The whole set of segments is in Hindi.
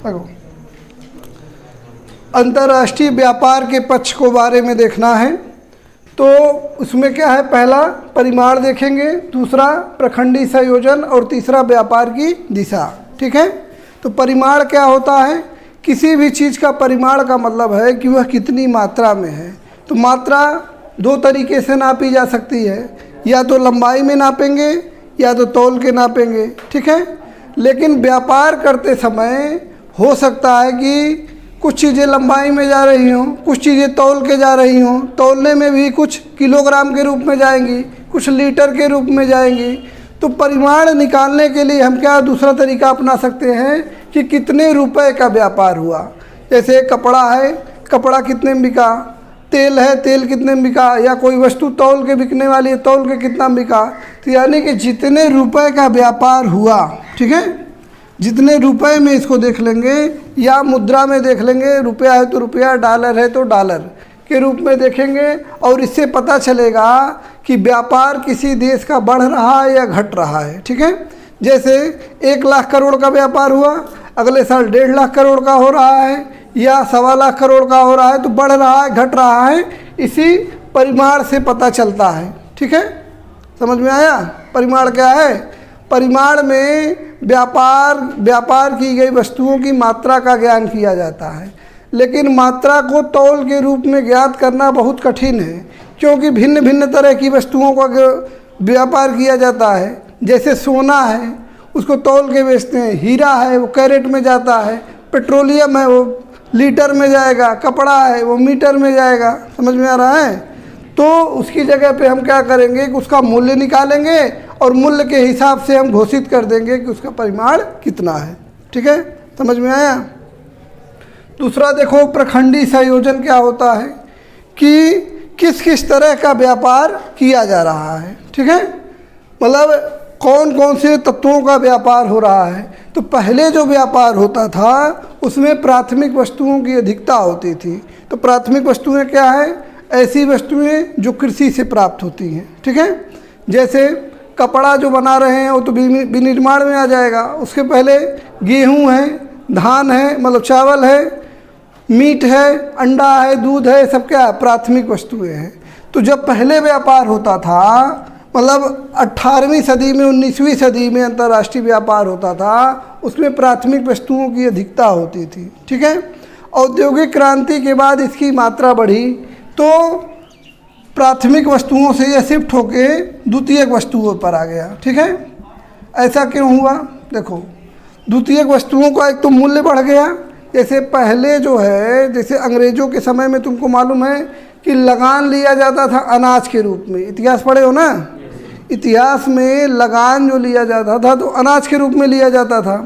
देखो, अंतर्राष्ट्रीय व्यापार के पक्ष को बारे में देखना है तो उसमें क्या है, पहला परिमाण देखेंगे, दूसरा प्रखंडी संयोजन और तीसरा व्यापार की दिशा। ठीक है, तो परिमाण क्या होता है? किसी भी चीज़ का परिमाण का मतलब है कि वह कितनी मात्रा में है। तो मात्रा दो तरीके से नापी जा सकती है, या तो लंबाई में नापेंगे या तो तौल के नापेंगे। ठीक है, लेकिन व्यापार करते समय हो सकता है कि कुछ चीज़ें लंबाई में जा रही हों, कुछ चीज़ें तौल के जा रही हों, तौलने में भी कुछ किलोग्राम के रूप में जाएंगी, कुछ लीटर के रूप में जाएंगी। तो परिमाण निकालने के लिए हम क्या दूसरा तरीका अपना सकते हैं कि कितने रुपए का व्यापार हुआ। जैसे कपड़ा है, कपड़ा कितने में बिका, तेल है, तेल कितने में बिका, या कोई वस्तु तौल के बिकने वाली है, तौल के कितना में बिका। तो यानी कि जितने रुपए का व्यापार हुआ, ठीक है, जितने रुपए में इसको देख लेंगे या मुद्रा में देख लेंगे, रुपया है तो रुपया, डॉलर है तो डॉलर के रूप में देखेंगे, और इससे पता चलेगा कि व्यापार किसी देश का बढ़ रहा है या घट रहा है। ठीक है, जैसे 1 लाख करोड़ का व्यापार हुआ, अगले साल 1.5 लाख करोड़ का हो रहा है या 1.25 लाख करोड़ का हो रहा है, तो बढ़ रहा है घट रहा है, इसी परिमाण से पता चलता है। ठीक है, समझ में आया? परिमाण क्या है? परिमाण में व्यापार की गई वस्तुओं की मात्रा का ज्ञान किया जाता है, लेकिन मात्रा को तौल के रूप में ज्ञात करना बहुत कठिन है, क्योंकि भिन्न भिन्न तरह की वस्तुओं का व्यापार किया जाता है। जैसे सोना है, उसको तौल के बेचते हैं, हीरा है वो कैरेट में जाता है, पेट्रोलियम है वो लीटर में जाएगा, कपड़ा है वो मीटर में जाएगा। समझ में आ रहा है? तो उसकी जगह पे हम क्या करेंगे कि उसका मूल्य निकालेंगे और मूल्य के हिसाब से हम घोषित कर देंगे कि उसका परिमाण कितना है। ठीक है, समझ में आया? दूसरा देखो, प्रखंडी संयोजन क्या होता है कि किस किस तरह का व्यापार किया जा रहा है। ठीक है, मतलब कौन कौन से तत्वों का व्यापार हो रहा है। तो पहले जो व्यापार होता था उसमें प्राथमिक वस्तुओं की अधिकता होती थी। तो प्राथमिक वस्तुएं क्या है? ऐसी वस्तुएं जो कृषि से प्राप्त होती हैं। ठीक है, जैसे कपड़ा जो बना रहे हैं वो तो विनिर्माण में आ जाएगा। उसके पहले गेहूं है, धान है, मतलब चावल है, मीट है, अंडा है, दूध है, सब क्या प्राथमिक वस्तुएं हैं। तो जब पहले व्यापार होता था, मतलब 18वीं सदी में 19वीं सदी में अंतर्राष्ट्रीय व्यापार होता था, उसमें प्राथमिक वस्तुओं की अधिकता होती थी। ठीक है, औद्योगिक क्रांति के बाद इसकी मात्रा बढ़ी, तो प्राथमिक वस्तुओं से यह शिफ्ट होके द्वितीयक वस्तुओं पर आ गया। ठीक है, ऐसा क्यों हुआ? देखो, द्वितीयक वस्तुओं का एक तो मूल्य बढ़ गया। जैसे पहले जो है, जैसे अंग्रेज़ों के समय में तुमको मालूम है कि लगान लिया जाता था अनाज के रूप में। इतिहास पढ़े हो ना? इतिहास में लगान जो लिया जाता था तो अनाज के रूप में लिया जाता था।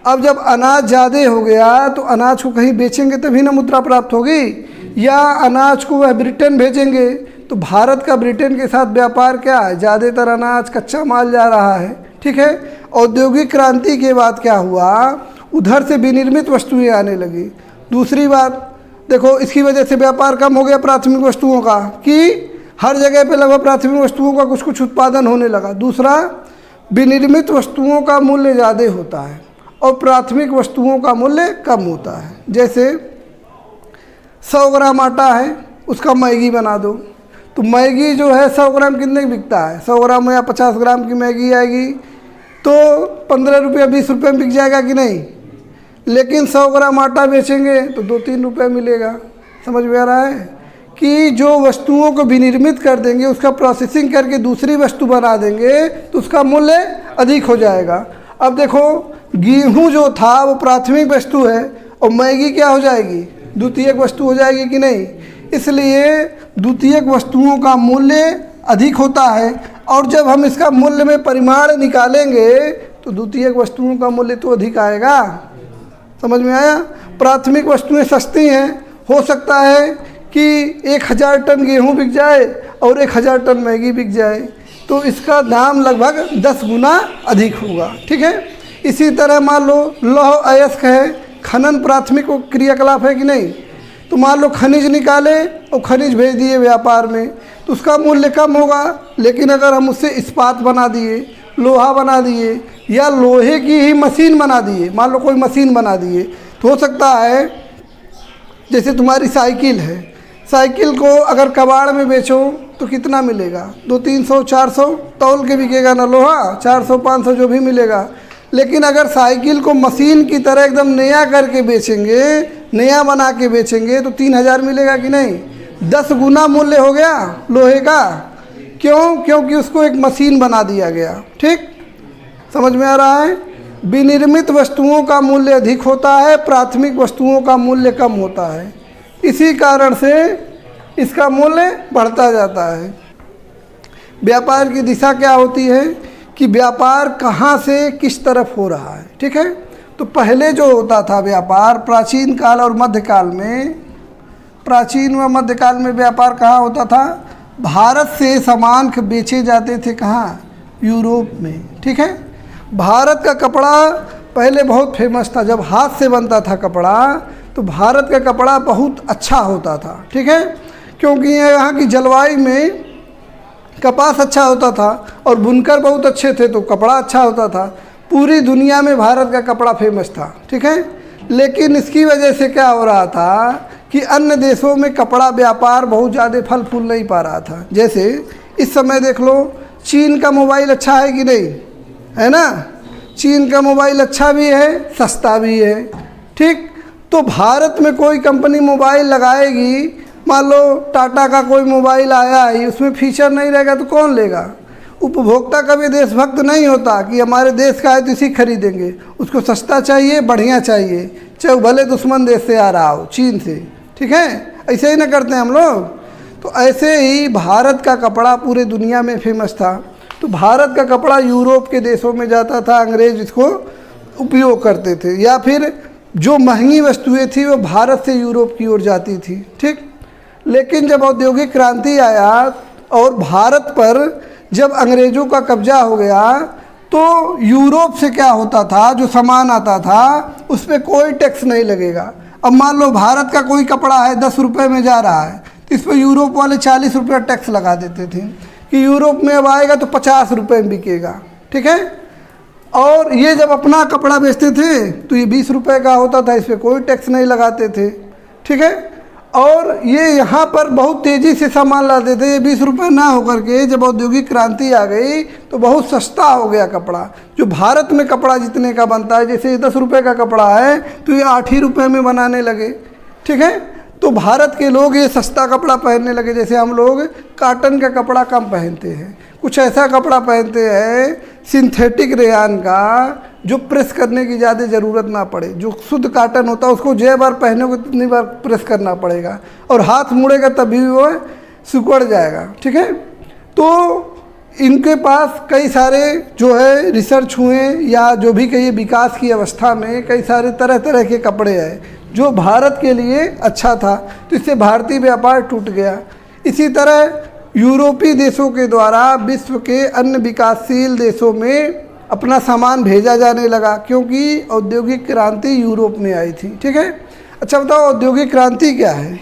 अब जब अनाज ज़्यादा हो गया तो अनाज को कहीं बेचेंगे तभी ना मुद्रा प्राप्त होगी, या अनाज को वह ब्रिटेन भेजेंगे। तो भारत का ब्रिटेन के साथ व्यापार क्या है? ज़्यादातर अनाज कच्चा माल जा रहा है। ठीक है, औद्योगिक क्रांति के बाद क्या हुआ? उधर से विनिर्मित वस्तुएं आने लगी। दूसरी बात देखो, इसकी वजह से व्यापार कम हो गया प्राथमिक वस्तुओं का, कि हर जगह पे लगभग प्राथमिक वस्तुओं का कुछ कुछ उत्पादन होने लगा। दूसरा, विनिर्मित वस्तुओं का मूल्य ज़्यादा होता है और प्राथमिक वस्तुओं का मूल्य कम होता है। जैसे 100 ग्राम आटा है, उसका मैगी बना दो, तो मैगी जो है 100 ग्राम कितने की बिकता है? 100 ग्राम या 50 ग्राम की मैगी आएगी तो 15 रुपया 20 रुपये में बिक जाएगा कि नहीं? लेकिन 100 ग्राम आटा बेचेंगे तो 2-3 रुपये मिलेगा। समझ में आ रहा है कि जो वस्तुओं को विनिर्मित कर देंगे, उसका प्रोसेसिंग करके दूसरी वस्तु बना देंगे तो उसका मूल्य अधिक हो जाएगा। अब देखो, गेहूँ जो था वो प्राथमिक वस्तु है और मैगी क्या हो जाएगी? द्वितीयक वस्तु हो जाएगी कि नहीं? इसलिए द्वितीयक वस्तुओं का मूल्य अधिक होता है, और जब हम इसका मूल्य में परिमाण निकालेंगे तो द्वितीयक वस्तुओं का मूल्य तो अधिक आएगा। समझ में आया? प्राथमिक वस्तुएं सस्ती हैं, हो सकता है कि 1000 टन गेहूँ बिक जाए और 1000 टन मैगी बिक जाए, तो इसका दाम लगभग 10 गुना अधिक होगा। ठीक है, इसी तरह मान लो लौह अयस्क है, खनन प्राथमिक क्रियाकलाप है कि नहीं? तो मान लो खनिज निकाले और खनिज भेज दिए व्यापार में, तो उसका मूल्य कम होगा। लेकिन अगर हम उससे इस्पात बना दिए, लोहा बना दिए, या लोहे की ही मशीन बना दिए, मान लो कोई मशीन बना दिए, तो हो सकता है जैसे तुम्हारी साइकिल है, साइकिल को अगर कबाड़ में बेचो तो कितना मिलेगा, 200, 300, 400 तौल के बिकेगा ना लोहा, 400, 500 जो भी मिलेगा। लेकिन अगर साइकिल को मशीन की तरह एकदम नया करके बेचेंगे, नया बना के बेचेंगे तो 3000 मिलेगा कि नहीं, 10 गुना मूल्य हो गया लोहे का। क्यों? क्योंकि उसको एक मशीन बना दिया गया। ठीक, समझ में आ रहा है? विनिर्मित वस्तुओं का मूल्य अधिक होता है, प्राथमिक वस्तुओं का मूल्य कम होता है। इसी कारण से इसका मूल्य बढ़ता जाता है। व्यापार की दिशा क्या होती है कि व्यापार कहाँ से किस तरफ हो रहा है। ठीक है, तो पहले जो होता था व्यापार प्राचीन काल और मध्यकाल में, प्राचीन व मध्यकाल में व्यापार कहाँ होता था, भारत से सामान बेचे जाते थे कहाँ, यूरोप में। ठीक है, भारत का कपड़ा पहले बहुत फेमस था। जब हाथ से बनता था कपड़ा तो भारत का कपड़ा बहुत अच्छा होता था। ठीक है, क्योंकि यहाँ की जलवायु में कपास अच्छा होता था और बुनकर बहुत अच्छे थे तो कपड़ा अच्छा होता था। पूरी दुनिया में भारत का कपड़ा फेमस था। ठीक है, लेकिन इसकी वजह से क्या हो रहा था कि अन्य देशों में कपड़ा व्यापार बहुत ज़्यादा फल फूल नहीं पा रहा था। जैसे इस समय देख लो, चीन का मोबाइल अच्छा है कि नहीं, है ना, चीन का मोबाइल अच्छा भी है, सस्ता भी है। ठीक, तो भारत में कोई कंपनी मोबाइल लगाएगी, मान लो टाटा का कोई मोबाइल आया है, उसमें फीचर नहीं रहेगा तो कौन लेगा। उपभोक्ता कभी देशभक्त नहीं होता कि हमारे देश का है तो इसी खरीदेंगे, उसको सस्ता चाहिए, बढ़िया चाहिए, चाहे भले दुश्मन देश से आ रहा हो, चीन से। ठीक है, ऐसे ही ना करते हैं हम लोग। तो ऐसे ही भारत का कपड़ा पूरे दुनिया में फेमस था। तो भारत का कपड़ा यूरोप के देशों में जाता था, अंग्रेज इसको उपयोग करते थे, या फिर जो महंगी वस्तुएं थी वो भारत से यूरोप की ओर जाती थी। ठीक, लेकिन जब औद्योगिक क्रांति आया और भारत पर जब अंग्रेज़ों का कब्जा हो गया तो यूरोप से क्या होता था, जो सामान आता था उस पर कोई टैक्स नहीं लगेगा। अब मान लो भारत का कोई कपड़ा है 10 रुपये में जा रहा है तो इस पर यूरोप वाले 40 रुपये टैक्स लगा देते थे कि यूरोप में अब आएगा तो 50 रुपये में बिकेगा। ठीक है, और ये जब अपना कपड़ा बेचते थे तो ये 20 रुपये का होता था, इस पर कोई टैक्स नहीं लगाते थे। ठीक है, और ये यहाँ पर बहुत तेज़ी से सामान लाते थे। ये 20 रुपये ना होकर के जब औद्योगिक क्रांति आ गई तो बहुत सस्ता हो गया कपड़ा। जो भारत में कपड़ा जितने का बनता है, जैसे 10 रुपये का कपड़ा है तो ये 8 ही रुपये में बनाने लगे। ठीक है, तो भारत के लोग ये सस्ता कपड़ा पहनने लगे। जैसे हम लोग कॉटन का कपड़ा कम पहनते हैं, कुछ ऐसा कपड़ा पहनते हैं सिंथेटिक रेयान का जो प्रेस करने की ज़्यादा ज़रूरत ना पड़े। जो शुद्ध कॉटन होता है उसको जय बार पहनोगे उतनी बार प्रेस करना पड़ेगा और हाथ मुड़ेगा तभी वो सिकुड़ जाएगा। ठीक है, तो इनके पास कई सारे जो है रिसर्च हुए या जो भी कहिए विकास की अवस्था में कई सारे तरह तरह के कपड़े हैं जो भारत के लिए अच्छा था, तो इससे भारतीय व्यापार टूट गया। इसी तरह यूरोपीय देशों के द्वारा विश्व के अन्य विकासशील देशों में अपना सामान भेजा जाने लगा क्योंकि औद्योगिक क्रांति यूरोप में आई थी। ठीक है, अच्छा बताओ औद्योगिक क्रांति क्या है,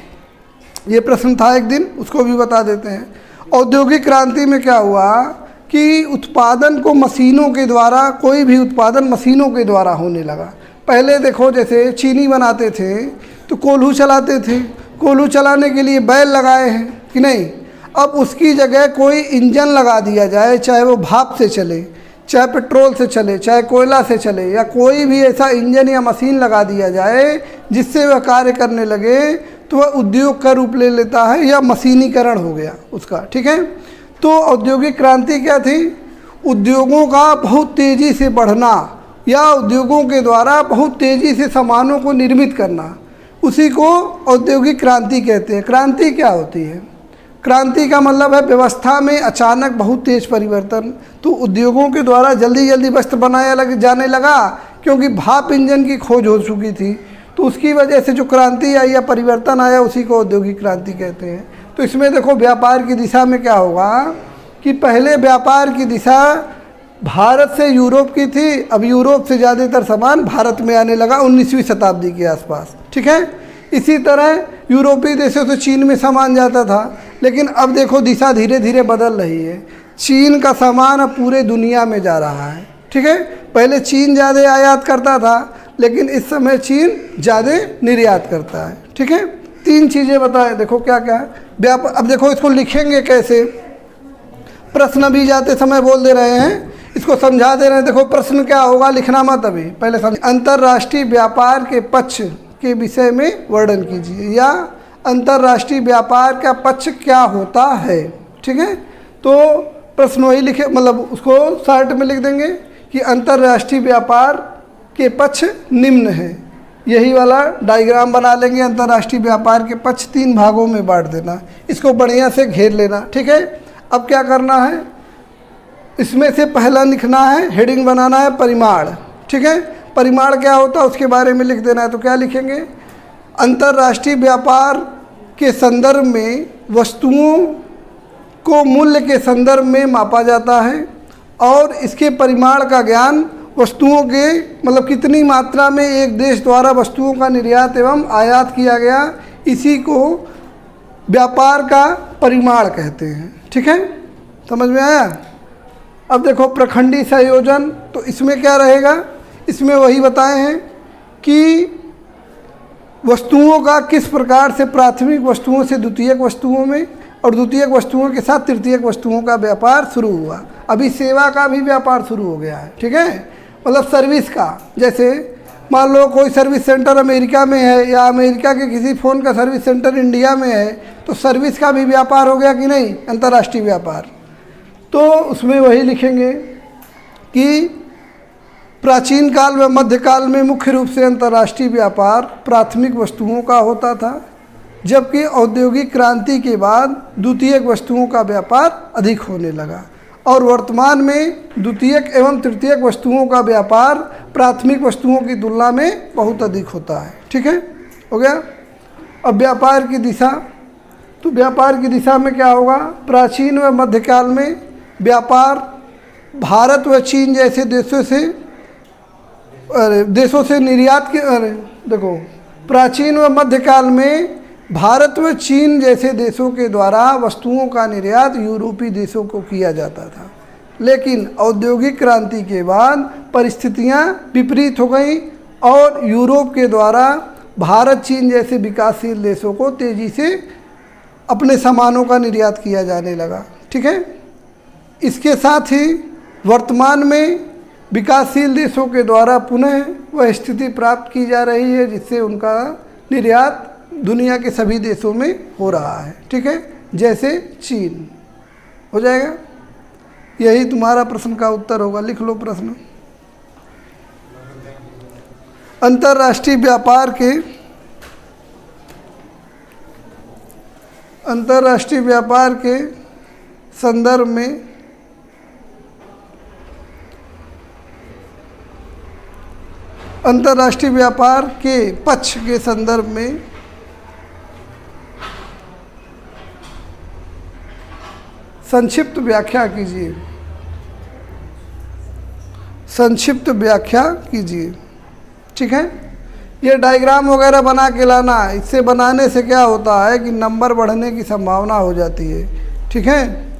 ये प्रश्न था एक दिन, उसको भी बता देते हैं। औद्योगिक क्रांति में क्या हुआ कि उत्पादन को मशीनों के द्वारा, कोई भी उत्पादन मशीनों के द्वारा होने लगा। पहले देखो जैसे चीनी बनाते थे तो कोल्हू चलाते थे, कोल्हू चलाने के लिए बैल लगाए हैं कि नहीं। अब उसकी जगह कोई इंजन लगा दिया जाए, चाहे वो भाप से चले, चाहे पेट्रोल से चले, चाहे कोयला से चले, या कोई भी ऐसा इंजन या मशीन लगा दिया जाए जिससे वह कार्य करने लगे तो वह उद्योग का रूप ले लेता है या मशीनीकरण हो गया उसका। ठीक है, तो औद्योगिक क्रांति क्या थी, उद्योगों का बहुत तेज़ी से बढ़ना या उद्योगों के द्वारा बहुत तेज़ी से सामानों को निर्मित करना, उसी को औद्योगिक क्रांति कहते हैं। क्रांति क्या होती है, क्रांति का मतलब है व्यवस्था में अचानक बहुत तेज परिवर्तन। तो उद्योगों के द्वारा जल्दी जल्दी वस्त्र बनाया जाने लगा क्योंकि भाप इंजन की खोज हो चुकी थी, तो उसकी वजह से जो क्रांति आई या परिवर्तन आया उसी को औद्योगिक क्रांति कहते हैं। तो इसमें देखो व्यापार की दिशा में क्या होगा कि पहले व्यापार की दिशा भारत से यूरोप की थी, अब यूरोप से ज़्यादातर सामान भारत में आने लगा 19वीं शताब्दी के आसपास। ठीक है, इसी तरह यूरोपीय देशों से चीन में सामान जाता था, लेकिन अब देखो दिशा धीरे धीरे बदल रही है। चीन का सामान अब पूरे दुनिया में जा रहा है। ठीक है, पहले चीन ज़्यादा आयात करता था लेकिन इस समय चीन ज़्यादा निर्यात करता है। ठीक है, 3 चीज़ें बताएं, देखो क्या क्या है व्यापार। अब देखो इसको लिखेंगे कैसे, प्रश्न भी जाते समय बोल दे रहे हैं, इसको समझा दे रहे हैं। देखो प्रश्न क्या होगा, लिखना मत अभी, पहले समझ। अंतर्राष्ट्रीय व्यापार के पक्ष के विषय में वर्णन कीजिए, या अंतर्राष्ट्रीय व्यापार का पक्ष क्या होता है। ठीक है, तो प्रश्न वही लिखे, मतलब उसको शॉर्ट में लिख देंगे कि अंतर्राष्ट्रीय व्यापार के पक्ष निम्न है। यही वाला डायग्राम बना लेंगे। अंतर्राष्ट्रीय व्यापार के पक्ष 3 भागों में बांट देना, इसको बढ़िया से घेर लेना। ठीक है, अब क्या करना है, इसमें से पहला लिखना है, हेडिंग बनाना है परिमाण। ठीक है, परिमाण क्या होता है उसके बारे में लिख देना है। तो क्या लिखेंगे, अंतर्राष्ट्रीय व्यापार के संदर्भ में वस्तुओं को मूल्य के संदर्भ में मापा जाता है, और इसके परिमाण का ज्ञान वस्तुओं के मतलब कितनी मात्रा में एक देश द्वारा वस्तुओं का निर्यात एवं आयात किया गया, इसी को व्यापार का परिमाण कहते हैं। ठीक है, समझ में आया। अब देखो प्रखंडी संयोजन, तो इसमें क्या रहेगा, इसमें वही बताए हैं कि वस्तुओं का किस प्रकार से प्राथमिक वस्तुओं से द्वितीयक वस्तुओं में और द्वितीयक वस्तुओं के साथ तृतीयक वस्तुओं का व्यापार शुरू हुआ। अभी सेवा का भी व्यापार शुरू हो गया है। ठीक है, मतलब सर्विस का, जैसे मान लो कोई सर्विस सेंटर अमेरिका में है या अमेरिका के किसी फ़ोन का सर्विस सेंटर इंडिया में है, तो सर्विस का भी व्यापार हो गया कि नहीं, अंतर्राष्ट्रीय व्यापार। तो उसमें वही लिखेंगे कि प्राचीन काल व मध्यकाल में मुख्य रूप से अंतर्राष्ट्रीय व्यापार प्राथमिक वस्तुओं का होता था, जबकि औद्योगिक क्रांति के बाद द्वितीयक वस्तुओं का व्यापार अधिक होने लगा, और वर्तमान में द्वितीयक एवं तृतीयक वस्तुओं का व्यापार प्राथमिक वस्तुओं की तुलना में बहुत अधिक होता है। ठीक है, हो गया। अब व्यापार की दिशा, तो व्यापार की दिशा में क्या होगा, प्राचीन व मध्यकाल में व्यापार भारत व चीन जैसे देशों से निर्यात के, देखो प्राचीन व मध्यकाल में भारत व चीन जैसे देशों के द्वारा वस्तुओं का निर्यात यूरोपीय देशों को किया जाता था, लेकिन औद्योगिक क्रांति के बाद परिस्थितियां विपरीत हो गई और यूरोप के द्वारा भारत चीन जैसे विकासशील देशों को तेज़ी से अपने सामानों का निर्यात किया जाने लगा। ठीक है, इसके साथ ही वर्तमान में विकासशील देशों के द्वारा पुनः वह स्थिति प्राप्त की जा रही है जिससे उनका निर्यात दुनिया के सभी देशों में हो रहा है। ठीक है, जैसे चीन। हो जाएगा, यही तुम्हारा प्रश्न का उत्तर होगा। लिख लो प्रश्न। अंतर्राष्ट्रीय व्यापार के संदर्भ में अंतर्राष्ट्रीय व्यापार के पक्ष के संदर्भ में संक्षिप्त व्याख्या कीजिए। संक्षिप्त व्याख्या कीजिए। ठीक है, ये डायग्राम वगैरह बना के लाना, इससे बनाने से क्या होता है कि नंबर बढ़ने की संभावना हो जाती है। ठीक है।